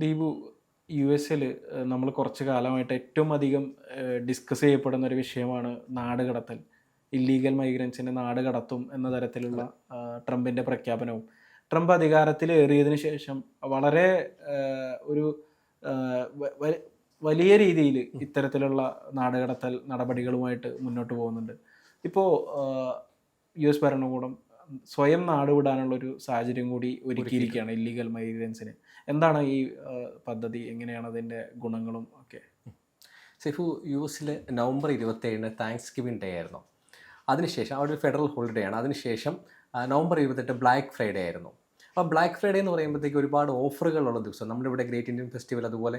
Deepu, U എസിൽ നമ്മൾ കുറച്ച് കാലമായിട്ട് ഏറ്റവും അധികം ഡിസ്കസ് ചെയ്യപ്പെടുന്ന ഒരു വിഷയമാണ് നാട് കടത്തൽ. ഇല്ലീഗൽ മൈഗ്രൻസിനെ നാട് കടത്തും എന്ന തരത്തിലുള്ള ട്രംപിൻ്റെ പ്രഖ്യാപനവും. ട്രംപ് അധികാരത്തിൽ ഏറിയതിനു ശേഷം വളരെ ഒരു വലിയ രീതിയിൽ ഇത്തരത്തിലുള്ള നാടുകടത്തൽ നടപടികളുമായിട്ട് മുന്നോട്ട് പോകുന്നുണ്ട്. ഇപ്പോൾ യു എസ് ഭരണകൂടം സ്വയം നാടുവിടാനുള്ളൊരു സാഹചര്യം കൂടി ഒരുക്കിയിരിക്കുകയാണ് ഇല്ലീഗൽ മൈഗ്രൻസിന്. എന്താണ് ഈ പദ്ധതി, എങ്ങനെയാണ് അതിൻ്റെ ഗുണങ്ങളും ഒക്കെ? സൈഫു, യു എസിൽ നവംബർ 27 താങ്ക്സ് ഗിവിംഗ് ഡേ ആയിരുന്നു. അതിനുശേഷം അവിടെ ഒരു ഫെഡറൽ ഹോളിഡേ ആണ്. അതിനുശേഷം നവംബർ 28 ബ്ലാക്ക് ഫ്രൈഡേ ആയിരുന്നു. അപ്പോൾ ബ്ലാക്ക് ഫ്രൈഡേ എന്ന് പറയുമ്പോഴത്തേക്ക് ഒരുപാട് ഓഫറുകളുള്ള ദിവസം. നമ്മുടെ ഇവിടെ ഗ്രേറ്റ് ഇന്ത്യൻ ഫെസ്റ്റിവൽ, അതുപോലെ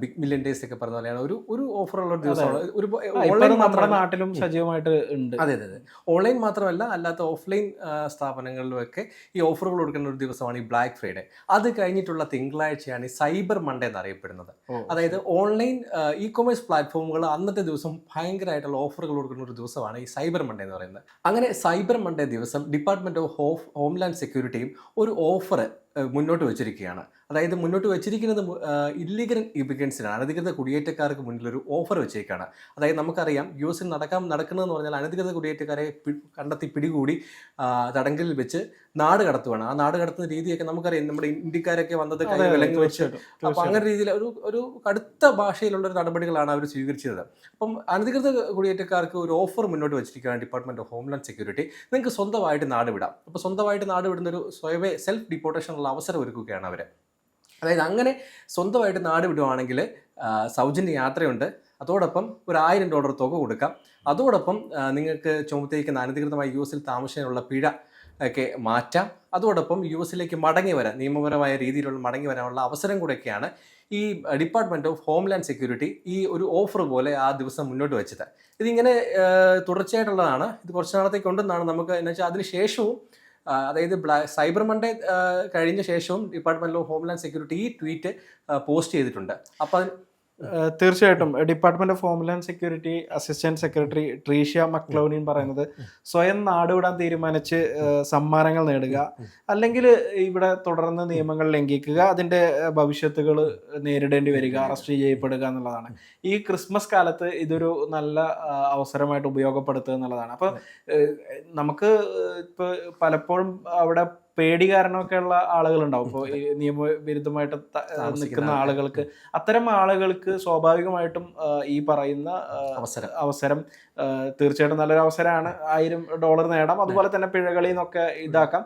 ബിഗ് മില്യൺ ഡേയ്സ് ഒക്കെ പറഞ്ഞ പോലെയാണ് ഒരു ഓഫറുള്ള ദിവസമാണ്. ഒരു ഓൺലൈൻ നമ്മുടെ നാട്ടിലും സജീവമായിട്ട് ഉണ്ട്. അതെ. ഓൺലൈൻ മാത്രമല്ല, അല്ലാത്ത ഓഫ്ലൈൻ സ്ഥാപനങ്ങളിലുമൊക്കെ ഈ ഓഫറുകൾ കൊടുക്കുന്ന ഒരു ദിവസമാണ് ഈ ബ്ലാക്ക് ഫ്രൈഡേ. അത് കഴിഞ്ഞിട്ടുള്ള തിങ്കളാഴ്ചയാണ് ഈ സൈബർ മൺഡേ എന്നറിയപ്പെടുന്നത്. അതായത് ഓൺലൈൻ ഇ കൊമേഴ്സ് പ്ലാറ്റ്ഫോമുകൾ അന്നത്തെ ദിവസം ഭയങ്കരമായിട്ടുള്ള ഓഫറുകൾ കൊടുക്കുന്ന ഒരു ദിവസമാണ് ഈ സൈബർ മൺഡേ എന്ന് പറയുന്നത്. അങ്ങനെ സൈബർ മൺഡേ ദിവസം ഡിപ്പാർട്ട്മെന്റ് ഓഫ് ഹോംലാൻഡ് സെക്യൂരിറ്റിയും ഒരു ഓഫർ മുന്നോട്ട് വെച്ചിരിക്കുകയാണ്. അതായത് മുന്നോട്ട് വെച്ചിരിക്കുന്നത് ഇല്ലീഗൽ ഇമിഗ്രൻസിനാണ്, അനധികൃത കുടിയേറ്റക്കാർക്ക് മുന്നിലൊരു ഓഫർ വെച്ചേക്കാണ്. അതായത് നമുക്കറിയാം, യു എസിൽ നടക്കുന്നതെന്ന് പറഞ്ഞാൽ അനധികൃത കുടിയേറ്റക്കാരെ കണ്ടെത്തി പിടികൂടി തടങ്കലിൽ വെച്ച് നാട് കടത്തുവാണ്. ആ നാട് കടത്തുന്ന രീതിയൊക്കെ നമുക്കറിയാം. നമ്മുടെ ഇന്ത്യക്കാരൊക്കെ വന്നത് വിലങ്ങ് വെച്ച്, അപ്പം അങ്ങനെ രീതിയിൽ ഒരു കടുത്ത ഭാഷയിലുള്ള ഒരു നടപടികളാണ് അവർ സ്വീകരിച്ചത്. അപ്പം അനധികൃത കുടിയേറ്റക്കാർക്ക് ഒരു ഓഫർ മുന്നോട്ട് വെച്ചിരിക്കുകയാണ് ഡിപ്പാർട്ട്മെന്റ് ഓഫ് ഹോംലാൻഡ് സെക്യൂരിറ്റി. നിങ്ങൾക്ക് സ്വന്തമായിട്ട് നാട് വിടാം. അപ്പോൾ സ്വന്തമായിട്ട് നാട് വിടുന്ന ഒരു സ്വയമേ സെൽഫ് ഡിപ്പോർട്ടേഷനുള്ള അവസരം ഒരുക്കുകയാണ് അവർ. അതായത് അങ്ങനെ സ്വന്തമായിട്ട് നാട് വിടുവാണെങ്കിൽ സൗജന്യ യാത്രയുണ്ട്. അതോടൊപ്പം ഒരു $1000 തുക കൊടുക്കാം. അതോടൊപ്പം നിങ്ങൾക്ക് ചുമത്തിയിരിക്കുന്ന അനധികൃതമായി യു എസിൽ താമസിക്കാനുള്ള പിഴ ഒക്കെ മാറ്റാം. അതോടൊപ്പം യു എസിലേക്ക് മടങ്ങി വരാൻ, നിയമപരമായ രീതിയിലുള്ള മടങ്ങി വരാനുള്ള അവസരം കൂടെയൊക്കെയാണ് ഈ ഡിപ്പാർട്ട്മെന്റ് ഓഫ് ഹോംലാൻഡ് സെക്യൂരിറ്റി ഈ ഒരു ഓഫർ പോലെ ആ ദിവസം മുന്നോട്ട് വെച്ചത്. ഇതിങ്ങനെ തുടർച്ചയായിട്ടുള്ളതാണ്. ഇത് കുറച്ച് നാളത്തേക്ക് ഉണ്ടെന്നാണ് നമുക്ക് എന്ന് വെച്ചാൽ അതിന് ശേഷവും, അതായത് സൈബർ മൺഡേ കഴിഞ്ഞ ശേഷവും ഡിപ്പാർട്ട്മെന്റ് ഓഫ് ഹോംലാൻഡ് സെക്യൂരിറ്റി ഈ ട്വീറ്റ് പോസ്റ്റ് ചെയ്തിട്ടുണ്ട്. അപ്പോൾ തീർച്ചയായിട്ടും department of homeland security assistant secretary Tricia McLaughlin പറയുന്നത്, സ്വയം നാടുവിടാൻ തീരുമാനിച്ച് സമ്മാനങ്ങൾ നേടുക, അല്ലെങ്കിൽ ഇവിടെ തുടർന്ന് നിയമങ്ങൾ ലംഘിക്കുക, അതിൻ്റെ ഭവിഷ്യത്തുകൾ നേരിടേണ്ടി വരിക, അറസ്റ്റ് ചെയ്യപ്പെടുക എന്നുള്ളതാണ്. ഈ ക്രിസ്മസ് കാലത്ത് ഇതൊരു നല്ല അവസരമായിട്ട് ഉപയോഗപ്പെടുത്തുക എന്നുള്ളതാണ്. അപ്പം നമുക്ക് ഇപ്പോൾ പലപ്പോഴും അവിടെ പേടി കാരണമൊക്കെയുള്ള ആളുകളുണ്ടാവും. ഇപ്പോൾ ഈ നിയമവിരുദ്ധമായിട്ട് നിൽക്കുന്ന ആളുകൾക്ക്, അത്തരം ആളുകൾക്ക് സ്വാഭാവികമായിട്ടും ഈ പറയുന്ന അവസരം തീർച്ചയായിട്ടും നല്ലൊരു അവസരമാണ്. $1000 നേടാം. അതുപോലെ തന്നെ പിഴകളിൽ നിന്നൊക്കെ ഇതാക്കാം.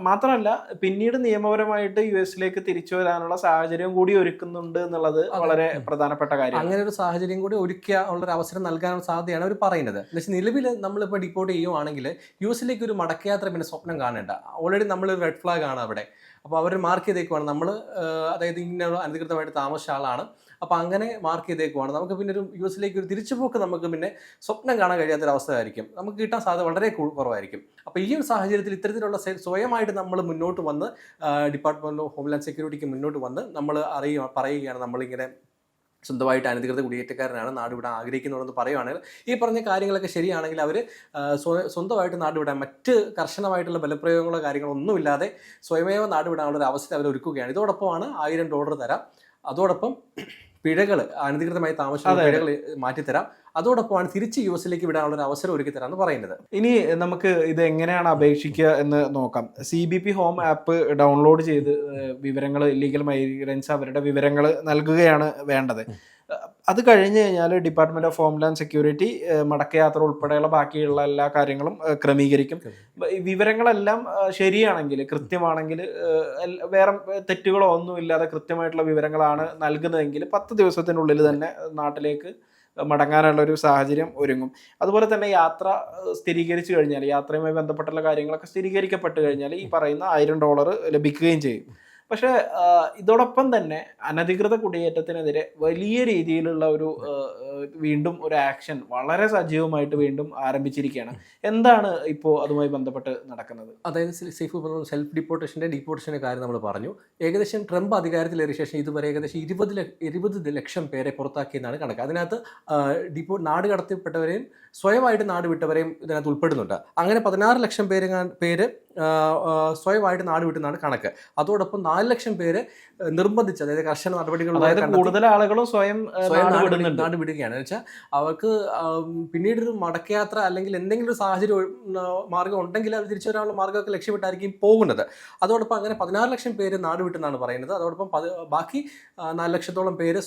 മാത്രമല്ല, പിന്നീട് നിയമപരമായിട്ട് യു എസിലേക്ക് തിരിച്ചു വരാനുള്ള സാഹചര്യം കൂടി ഒരുക്കുന്നുണ്ട് എന്നുള്ളത് വളരെ പ്രധാനപ്പെട്ട കാര്യം. അങ്ങനെ ഒരു സാഹചര്യം കൂടി ഒരുക്കുക ഉള്ളൊരു അവസരം നൽകാനുള്ള സാധ്യതയാണ് അവർ പറയുന്നത്. പക്ഷേ നിലവിൽ നമ്മളിപ്പോൾ ഡിപ്പോർട്ട് ചെയ്യുവാണെങ്കിൽ യു എസിലേക്ക് ഒരു മടക്കയാത്ര പിന്നെ സ്വപ്നം കാണേണ്ട. ഓൾറെഡി നമ്മൾ റെഡ് ഫ്ലാഗ് ആണ് അവിടെ. അപ്പോൾ അവർ മാർക്ക് ചെയ്തേക്കുവാണ് നമ്മൾ, അതായത് ഇങ്ങനെ അനധികൃതമായിട്ട് താമസിച്ച ആളാണ്, അപ്പോൾ അങ്ങനെ മാർക്ക് ചെയ്തേക്കുവാണ്. നമുക്ക് പിന്നെ ഒരു യു എസിലേക്ക് ഒരു തിരിച്ചുപോക്ക് നമുക്ക് പിന്നെ സ്വപ്നം കാണാൻ കഴിയാത്തൊരവസ്ഥയായിരിക്കും. നമുക്ക് കിട്ടാൻ സാധ്യത വളരെ കുറവായിരിക്കും. അപ്പോൾ ഈ ഒരു സാഹചര്യത്തിൽ ഇത്തരത്തിലുള്ള സ്വയമായിട്ട് നമ്മൾ മുന്നോട്ട് വന്ന് ഡിപ്പാർട്ട്മെന്റ് ഓഫ് ഹോംലാൻഡ് സെക്യൂരിറ്റിക്ക് മുന്നോട്ട് വന്ന് നമ്മൾ പറയുകയാണ്, നമ്മളിങ്ങനെ സ്വന്തമായിട്ട് അനധികൃത കുടിയേറ്റക്കാരനാണ്, നാടുവിടാൻ ആഗ്രഹിക്കുന്നതെന്ന് പറയുവാണെങ്കിൽ, ഈ പറഞ്ഞ കാര്യങ്ങളൊക്കെ ശരിയാണെങ്കിൽ അവർ സ്വന്തമായിട്ട് നാടുവിടാൻ, മറ്റ് കർശനമായിട്ടുള്ള ബലപ്രയോഗങ്ങളോ കാര്യങ്ങളോ ഒന്നുമില്ലാതെ സ്വയമേവ നാടുവിടാനുള്ള ഒരു അവസരം അവർ ഒരുക്കുകയാണ്. ഇതോടൊപ്പമാണ് $1000 തരാം. അതോടൊപ്പം പിഴകൾ, അനധികൃതമായി താമസിക്കുന്ന പിഴകൾ മാറ്റിത്തരാം. അതോടൊപ്പമാണ് തിരിച്ച് യു എസിലേക്ക് വിടാനുള്ള ഒരു അവസരം ഒരുക്കി തരാമെന്ന് പറയുന്നത്. ഇനി നമുക്ക് ഇത് എങ്ങനെയാണ് അപേക്ഷിക്കുക എന്ന് നോക്കാം. CBP ഹോം ആപ്പ് ഡൗൺലോഡ് ചെയ്ത് വിവരങ്ങൾ, ഇല്ലീഗൽ മൈഗ്രൻസ് അവരുടെ വിവരങ്ങൾ നൽകുകയാണ് വേണ്ടത്. അത് കഴിഞ്ഞ് കഴിഞ്ഞാൽ ഡിപ്പാർട്ട്മെന്റ് ഓഫ് ഹോംലാൻഡ് സെക്യൂരിറ്റി മടക്കയാത്ര ഉൾപ്പെടെയുള്ള ബാക്കിയുള്ള എല്ലാ കാര്യങ്ങളും ക്രമീകരിക്കും. വിവരങ്ങളെല്ലാം ശരിയാണെങ്കിൽ, കൃത്യമാണെങ്കിൽ, വേറെ തെറ്റുകളോ ഒന്നും ഇല്ലാതെ കൃത്യമായിട്ടുള്ള വിവരങ്ങളാണ് നൽകുന്നതെങ്കിൽ 10 ദിവസത്തിനുള്ളിൽ തന്നെ നാട്ടിലേക്ക് മടങ്ങാനുള്ള ഒരു സാഹചര്യം ഒരുങ്ങും. അതുപോലെ തന്നെ യാത്ര സ്ഥിരീകരിച്ചു കഴിഞ്ഞാൽ, യാത്രയുമായി ബന്ധപ്പെട്ടുള്ള കാര്യങ്ങളൊക്കെ സ്ഥിരീകരിക്കപ്പെട്ട് കഴിഞ്ഞാൽ ഈ പറയുന്ന $1000 ലഭിക്കുകയും ചെയ്യും. പക്ഷേ ഇതോടൊപ്പം തന്നെ അനധികൃത കുടിയേറ്റത്തിനെതിരെ വലിയ രീതിയിലുള്ള വീണ്ടും ഒരു ആക്ഷൻ വളരെ സജീവമായിട്ട് വീണ്ടും ആരംഭിച്ചിരിക്കുകയാണ്. എന്താണ് ഇപ്പോൾ അതുമായി ബന്ധപ്പെട്ട് നടക്കുന്നത്? അതായത് സെൽഫ് ഡിപ്പോർട്ടേഷൻ്റെ കാര്യം നമ്മൾ പറഞ്ഞു. ഏകദേശം ട്രംപ് അധികാരത്തിലേറിയ ശേഷം ഇതുവരെ ഏകദേശം 20 ലക്ഷം പേരെ പുറത്താക്കിയെന്നാണ് കണക്ക്. അതിനകത്ത് നാട് കടത്തിപ്പെട്ടവരെയും സ്വയമായിട്ട് നാട് വിട്ടവരെയും ഇതിനകത്ത് ഉൾപ്പെടുന്നുണ്ട്. അങ്ങനെ 16 ലക്ഷം പേര് സ്വയമായിട്ട് നാട് വിട്ടുന്നതാണ് കണക്ക്. അതോടൊപ്പം 4 ലക്ഷം പേര് നിർബന്ധിച്ച്, അതായത് കർശന നടപടികളിലൂടെ കൂടുതൽ ആളുകളും സ്വയം നാട് വിടുകയാണ്. എന്ന് വെച്ചാൽ അവർക്ക് പിന്നീടൊരു മടക്കയാത്ര അല്ലെങ്കിൽ എന്തെങ്കിലും ഒരു സാഹചര്യം മാർഗം ഉണ്ടെങ്കിൽ അവർ തിരിച്ചു വരാനുള്ള മാർഗ്ഗമൊക്കെ ലക്ഷ്യമിട്ടായിരിക്കും പോകുന്നത്. അതോടൊപ്പം അങ്ങനെ 16 ലക്ഷം പേര് നാട് വിട്ടെന്നാണ് പറയുന്നത്. അതോടൊപ്പം ബാക്കി 4 ലക്ഷത്തോളം പേര്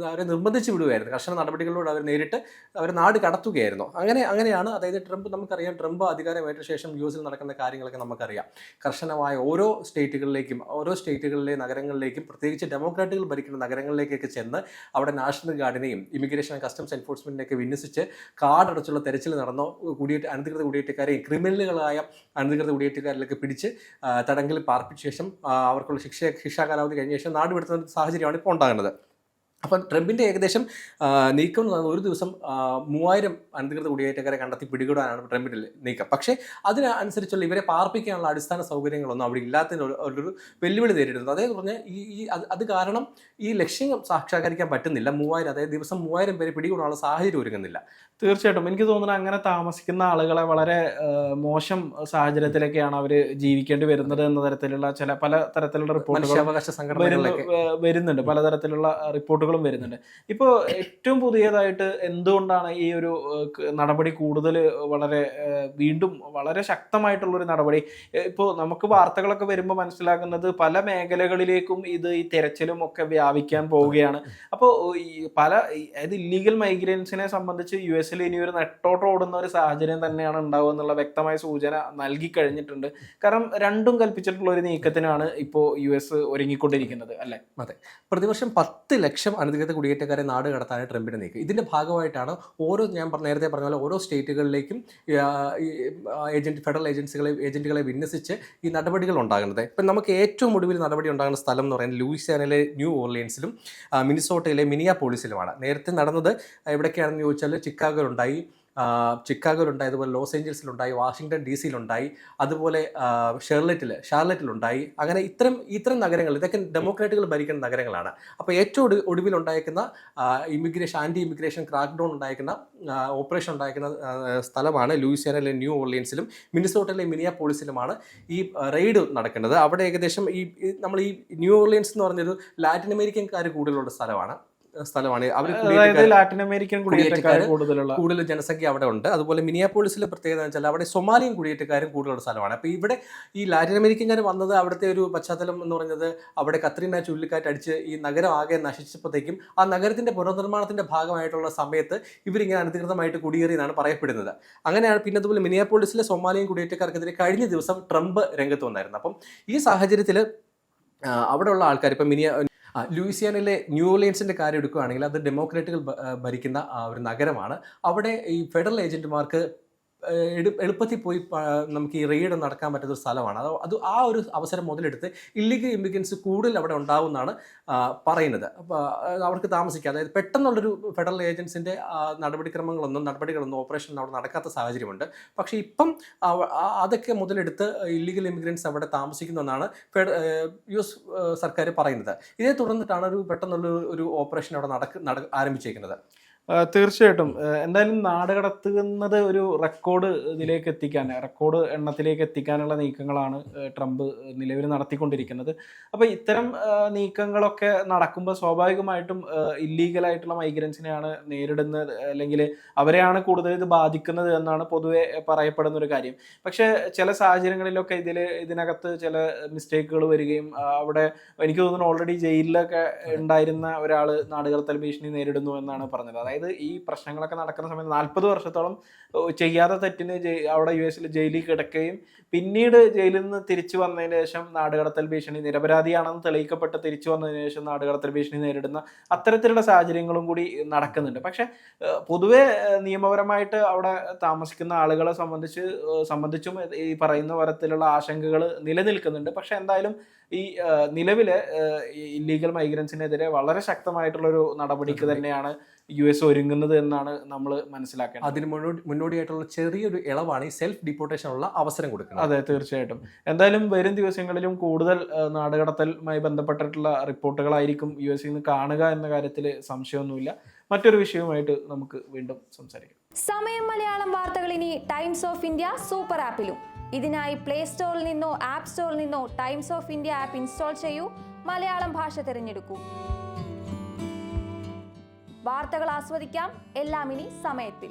അവരെ നിർബന്ധിച്ച് വിടുകയായിരുന്നു. കർശന നടപടികളിലൂടെ അവർ നേരിട്ട് അവരെ നാട് കടത്തുകയായിരുന്നു. അങ്ങനെയാണ്. അതായത് നമുക്കറിയാം, ട്രംപ് അധികാരമേറ്റ ശേഷം യു.എസിൽ നടക്കുന്ന കാര്യങ്ങളൊക്കെ നമുക്കറിയാം. കർശനമായ ഓരോ സ്റ്റേറ്റുകളിലെ നഗരങ്ങളിലേക്കും, പ്രത്യേകിച്ച് ഡെമോക്രാറ്റുകൾ ഭരിക്കുന്ന നഗരങ്ങളിലേക്കൊക്കെ ചെന്ന് അവിടെ നാഷണൽ ഗാർഡിനെയും ഇമിഗ്രേഷൻ ആൻഡ് കസ്റ്റംസ് എൻഫോഴ്സ്മെന്റിനെയൊക്കെ വിന്യസിച്ച് കാടടച്ചുള്ള തെരച്ചിൽ നടന്നോ അനധികൃത കുടിയേറ്റക്കാരെയും ക്രിമിനലുകളായ അനധികൃത കുടിയേറ്റക്കാരിലൊക്കെ പിടിച്ച് തടങ്കിൽ പാർപ്പിച്ച ശേഷം അവർക്കുള്ള ശിക്ഷാ കാലാവധി കഴിഞ്ഞ ശേഷം നാട് വിടുന്ന സാഹചര്യമാണ് ഇപ്പോൾ ഉണ്ടാകുന്നത്. അപ്പം ട്രംപിൻ്റെ ഏകദേശം നീക്കം എന്ന് പറയുന്നത് ഒരു ദിവസം 3000 അനധികൃത കുടിയേറ്റക്കാരെ കണ്ടെത്തി പിടികൂടാനാണ് ട്രംപിൻ്റെ നീക്കം. പക്ഷേ അതിനനുസരിച്ചുള്ള ഇവരെ പാർപ്പിക്കാനുള്ള അടിസ്ഥാന സൗകര്യങ്ങളൊന്നും അവിടെ ഇല്ലാത്തതിന് ഒരു വെല്ലുവിളി നേരിടുന്നത്. അതേ പറഞ്ഞ് അത് കാരണം ഈ ലക്ഷ്യം സാക്ഷാത്കരിക്കാൻ പറ്റുന്നില്ല. 3000, അതായത് ദിവസം 3000 പേരെ പിടികൂടാനുള്ള സാഹചര്യം ഒരുങ്ങുന്നില്ല. തീർച്ചയായിട്ടും എനിക്ക് തോന്നുന്നത് അങ്ങനെ താമസിക്കുന്ന ആളുകളെ വളരെ മോശം സാഹചര്യത്തിലൊക്കെയാണ് അവർ ജീവിക്കേണ്ടി വരുന്നത് എന്ന തരത്തിലുള്ള പല തരത്തിലുള്ള മനുഷ്യാവകാശ സംഘടനകളിലൊക്കെ വരുന്നുണ്ട്, പലതരത്തിലുള്ള റിപ്പോർട്ടുകളും വരുന്നുണ്ട്. ഇപ്പോൾ ഏറ്റവും പുതിയതായിട്ട് എന്തുകൊണ്ടാണ് ഈ ഒരു നടപടി കൂടുതൽ വീണ്ടും വളരെ ശക്തമായിട്ടുള്ളൊരു നടപടി? ഇപ്പോൾ നമുക്ക് വാർത്തകളൊക്കെ വരുമ്പോൾ മനസ്സിലാക്കുന്നത് പല മേഖലകളിലേക്കും ഈ തെരച്ചിലും ഒക്കെ വ്യാപിക്കാൻ പോവുകയാണ്. അപ്പോൾ അതായത് ഇല്ലീഗൽ മൈഗ്രൻസിനെ സംബന്ധിച്ച് US ഇനി ഒരു നെട്ടോട്ട് ഓടുന്ന ഒരു സാഹചര്യം തന്നെയാണ് ഉണ്ടാവുക എന്നുള്ള വ്യക്തമായ സൂചന നൽകി കഴിഞ്ഞിട്ടുണ്ട്. കാരണം രണ്ടും കൽപ്പിച്ചിട്ടുള്ള ഒരു നീക്കത്തിനാണ് ഇപ്പോൾ US ഒരുങ്ങിക്കൊണ്ടിരിക്കുന്നത്, അല്ലേ? അതെ. പ്രതിവർഷം 10 ലക്ഷം അനധികൃത കുടിയേറ്റക്കാരെ നാട് കടത്താനാണ് ട്രംപിന്റെ നീക്കം. ഇതിന്റെ ഭാഗമായിട്ടാണ് ഞാൻ നേരത്തെ പറഞ്ഞ പോലെ ഓരോ സ്റ്റേറ്റുകളിലേക്കും ഫെഡറൽ ഏജന്റുകളെ വിന്യസിച്ച് ഈ നടപടികൾ ഉണ്ടാകുന്നത്. ഇപ്പം നമുക്ക് ഏറ്റവും ഒടുവിൽ നടപടി ഉണ്ടാകുന്ന സ്ഥലം എന്ന് പറയുന്നത് ലൂയിസിയാനയിലെ ന്യൂ ഓർലിയൻസിലും മിനിസോട്ടയിലെ മിനിയാപോളിസിലുമാണ്. നേരത്തെ നടന്നത് എവിടേക്കാണെന്ന് ചോദിച്ചാൽ ചിക്കാഗോയിലുണ്ടായി, അതുപോലെ ലോസ് ഏഞ്ചൽസിലുണ്ടായി, വാഷിങ്ടൺ DC-യിലുണ്ടായി, അതുപോലെ ഷാർലറ്റിലുണ്ടായി. അങ്ങനെ ഇത്തരം നഗരങ്ങൾ, ഇതൊക്കെ ഡെമോക്രാറ്റുകൾ ഭരിക്കുന്ന നഗരങ്ങളാണ്. അപ്പോൾ ഏറ്റവും ഒടുവിലുണ്ടായിരിക്കുന്ന ആൻറ്റി ഇമിഗ്രേഷൻ ക്രാക്ക് ഡൗൺ ഉണ്ടായിരിക്കുന്ന ഓപ്പറേഷൻ ഉണ്ടായിരിക്കുന്ന സ്ഥലമാണ് ലൂയിസിയാനയിലെ ന്യൂ ഓർലിയൻസിലും മിനിസോട്ടയിലെ മിനിയാപോളിസിലുമാണ് ഈ റെയ്ഡ് നടക്കുന്നത്. അവിടെ ഏകദേശം നമ്മൾ ഈ ന്യൂ ഓർലിയൻസ് എന്ന് പറഞ്ഞൊരു ലാറ്റിൻ അമേരിക്കൻകാർ കൂടുതലുള്ള സ്ഥലമാണ്. ലാറ്റിൻ അമേരിക്കൻ കൂടുതൽ ജനസംഖ്യ അവിടെ ഉണ്ട്. അതുപോലെ മിനിയാപോളിസിലെ പ്രത്യേകത എന്ന് വെച്ചാൽ അവിടെ സൊമാലിയൻ കുടിയേറ്റക്കാരും കൂടുതലുള്ള സ്ഥലമാണ്. അപ്പോൾ ഇവിടെ ഈ ലാറ്റിൻ അമേരിക്കൻകാർ വന്നത്, അവിടുത്തെ ഒരു പശ്ചാത്തലം എന്ന് പറയുന്നത് അവിടെ കത്രീന ചുഴലിക്കാറ്റ് അടിച്ച് ഈ നഗരം ആകെ നശിച്ചപ്പോഴത്തേക്കും ആ നഗരത്തിന്റെ പുനർനിർമ്മാണത്തിന്റെ ഭാഗമായിട്ടുള്ള സമയത്ത് ഇവരിങ്ങനെ അനധികൃതമായിട്ട് കുടിയേറിയെന്നാണ് പറയപ്പെടുന്നത്. അങ്ങനെയാണ്. പിന്നെ അതുപോലെ മിനിയാപോളിസിലെ സൊമാലിയൻ കുടിയേറ്റക്കാർക്കെതിരെ കഴിഞ്ഞ ദിവസം ട്രംപ് രംഗത്ത് വന്നായിരുന്നു. അപ്പം ഈ സാഹചര്യത്തിൽ അവിടെയുള്ള ആൾക്കാർ ഇപ്പം ലൂയിസിയാനയിലെ ന്യൂ ഓർലിയൻസിന്റെ കാര്യം എടുക്കുകയാണെങ്കിൽ അത് ഡെമോക്രാറ്റുകൾ ഭരിക്കുന്ന ഒരു നഗരമാണ്. അവിടെ ഈ ഫെഡറൽ ഏജന്റുമാർക്ക് എളുപ്പത്തിൽ പോയി നമുക്ക് ഈ റെയ്ഡ് നടക്കാൻ പറ്റുന്ന ഒരു സ്ഥലമാണ്. അത് ആ ഒരു അവസരം മുതലെടുത്ത് ഇല്ലീഗൽ ഇമിഗ്രൻസ് കൂടുതൽ അവിടെ ഉണ്ടാവുമെന്നാണ് പറയുന്നത്. അപ്പോൾ അവർക്ക് താമസിക്കുക, അതായത് പെട്ടെന്നുള്ളൊരു ഫെഡറൽ ഏജൻസിൻ്റെ നടപടികളൊന്നും ഓപ്പറേഷൻ അവിടെ നടക്കാത്ത സാഹചര്യമുണ്ട്. പക്ഷേ ഇപ്പം അതൊക്കെ മുതലെടുത്ത് ഇല്ലീഗൽ ഇമിഗ്രൻസ് അവിടെ താമസിക്കുന്നതെന്നാണ് US സർക്കാർ പറയുന്നത്. ഇതേ തുടർന്നിട്ടാണ് പെട്ടെന്നുള്ള ഒരു ഓപ്പറേഷൻ അവിടെ ആരംഭിച്ചേക്കുന്നത്. തീർച്ചയായിട്ടും. എന്തായാലും നാട് കടത്തുന്നത് ഒരു റെക്കോർഡ് എണ്ണത്തിലേക്ക് എത്തിക്കാനുള്ള നീക്കങ്ങളാണ് ട്രംപ് നിലവിൽ നടത്തിക്കൊണ്ടിരിക്കുന്നത്. അപ്പോൾ ഇത്തരം നീക്കങ്ങളൊക്കെ നടക്കുമ്പോൾ സ്വാഭാവികമായിട്ടും ഇല്ലീഗലായിട്ടുള്ള മൈഗ്രൻസിനെയാണ് നേരിടുന്നത്, അല്ലെങ്കിൽ അവരെയാണ് കൂടുതൽ ഇത് ബാധിക്കുന്നത് എന്നാണ് പൊതുവെ പറയപ്പെടുന്ന ഒരു കാര്യം. പക്ഷേ ചില സാഹചര്യങ്ങളിലൊക്കെ ഇതിനകത്ത് ചില മിസ്റ്റേക്കുകൾ വരികയും അവിടെ എനിക്ക് തോന്നുന്നു ഓൾറെഡി ജയിലിലൊക്കെ ഉണ്ടായിരുന്ന ഒരാൾ നാടുകടത്തൽ ഭീഷണി നേരിടുന്നു എന്നാണ് പറഞ്ഞത്. അതായത് ഈ പ്രശ്നങ്ങളൊക്കെ നടക്കുന്ന സമയത്ത് 40 വർഷത്തോളം ചെയ്യാത്ത തെറ്റിന് അവിടെ US ജയിലിൽ കിടക്കുകയും പിന്നീട് ജയിലിൽ നിന്ന് തിരിച്ചു വന്നതിന് ശേഷം നാടുകടത്തൽ ഭീഷണി, നിരപരാധിയാണെന്ന് തെളിയിക്കപ്പെട്ട് തിരിച്ചു വന്നതിന് ശേഷം നാടുകടത്തൽ ഭീഷണി നേരിടുന്ന അത്തരത്തിലുള്ള സാഹചര്യങ്ങളും കൂടി നടക്കുന്നുണ്ട്. പക്ഷെ പൊതുവെ നിയമപരമായിട്ട് അവിടെ താമസിക്കുന്ന ആളുകളെ സംബന്ധിച്ചും ഈ പറയുന്ന തരത്തിലുള്ള ആശങ്കകൾ നിലനിൽക്കുന്നുണ്ട്. പക്ഷെ എന്തായാലും ഈ നിലവിലെ ഇല്ലീഗൽ മൈഗ്രൻസിനെതിരെ വളരെ ശക്തമായിട്ടുള്ളൊരു നടപടിക്ക് തന്നെയാണ് US ഒരുങ്ങുന്നത് എന്നാണ് നമ്മൾ മനസ്സിലാക്കേണ്ടത്. അതിന് മുന്നോടിയായിട്ടുള്ള ചെറിയൊരു ഇളവാണ് ഈ സെൽഫ് ഡിപ്പോർട്ടേഷനുള്ള അവസരം കൊടുക്കുന്നത്. അതെ, തീർച്ചയായിട്ടും. എന്തായാലും വരും ദിവസങ്ങളിലും കൂടുതൽ നാടുകടത്തലുമായി ബന്ധപ്പെട്ടിട്ടുള്ള റിപ്പോർട്ടുകളായിരിക്കും US നിന്ന് കാണുക എന്ന കാര്യത്തിൽ സംശയമൊന്നുമില്ല. മറ്റൊരു വിഷയവുമായിട്ട് നമുക്ക് വീണ്ടും സംസാരിക്കാം. സമയം മലയാളം വാർത്തകൾ ഇനി ടൈംസ് ഓഫ് ഇന്ത്യ സൂപ്പർ ആപ്പിലും ഇതിനായി പ്ലേ സ്റ്റോറിൽ നിന്നോ ആപ്പ് സ്റ്റോറിൽ നിന്നോ times of India app install ചെയ്യൂ. മലയാളം ഭാഷ തിരഞ്ഞെടുക്കൂ. വാർത്തകൾ ആസ്വദിക്കാം. എല്ലാം ഇനി സമയത്തിൽ.